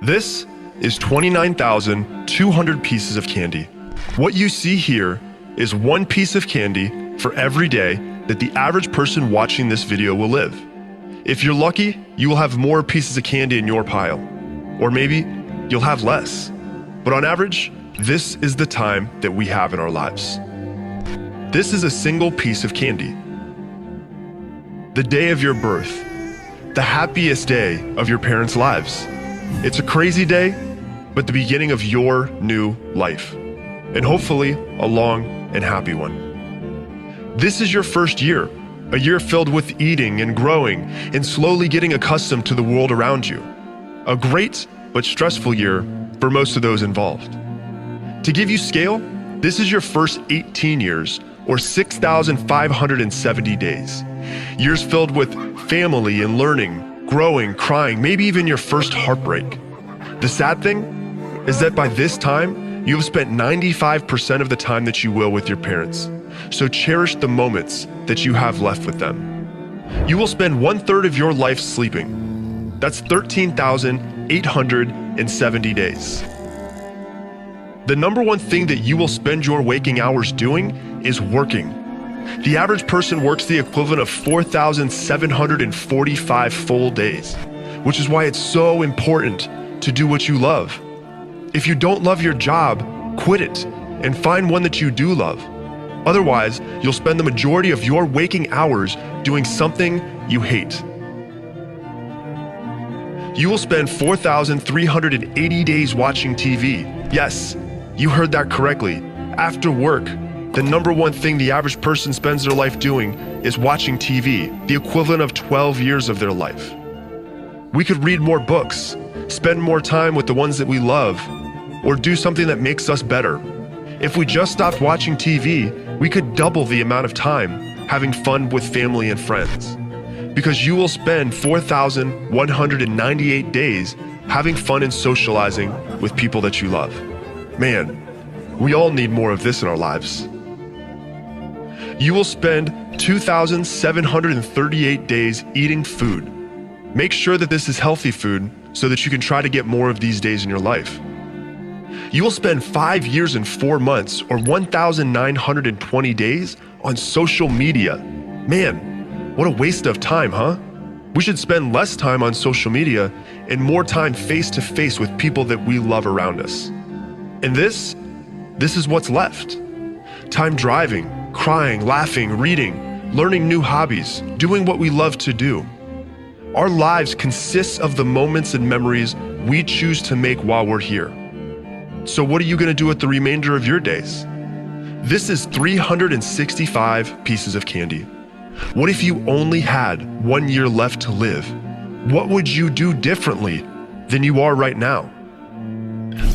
This is 29,200 pieces of candy. What you see here is one piece of candy for every day that the average person watching this video will live. If you're lucky, you will have more pieces of candy in your pile. Or maybe you'll have less. But on average, this is the time that we have in our lives. This is a single piece of candy. The day of your birth, the happiest day of your parents' lives. It's a crazy day, but the beginning of your new life, and hopefully a long and happy one. This is your first year, a year filled with eating and growing and slowly getting accustomed to the world around you. A great but stressful year for most of those involved. To give you scale, this is your first 18 years, or 6,570 days. Years filled with family and learning, growing, crying, maybe even your first heartbreak. The sad thing is that by this time, you have spent 95% of the time that you will with your parents. So cherish the moments that you have left with them. You will spend 1/3 of your life sleeping. That's 13,870 days. The number one thing that you will spend your waking hours doing is working. The average person works the equivalent of 4,745 full days, which is why it's so important to do what you love. If you don't love your job, quit it and find one that you do love. Otherwise, you'll spend the majority of your waking hours doing something you hate. You will spend 4,380 days watching TV. Yes, you heard that correctly. After work, the number one thing the average person spends their life doing is watching TV, the equivalent of 12 years of their life. We could read more books, spend more time with the ones that we love, or do something that makes us better. If we just stopped watching TV, we could double the amount of time having fun with family and friends. Because you will spend 4,198 days having fun and socializing with people that you love. Man, we all need more of this in our lives. You will spend 2,738 days eating food. Make sure that this is healthy food so that you can try to get more of these days in your life. You will spend 5 years and 4 months, or 1,920 days, on social media. Man, what a waste of time, huh? We should spend less time on social media and more time face-to-face with people that we love around us. And this is what's left. Time driving, crying, laughing, reading, learning new hobbies, doing what we love to do. Our lives consist of the moments and memories we choose to make while we're here. So what are you going to do with the remainder of your days? This is 365 pieces of candy. What if you only had 1 year left to live? What would you do differently than you are right now?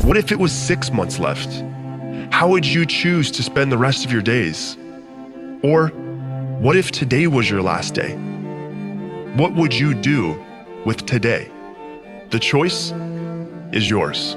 What if it was 6 months left? How would you choose to spend the rest of your days? Or what if today was your last day? What would you do with today? The choice is yours.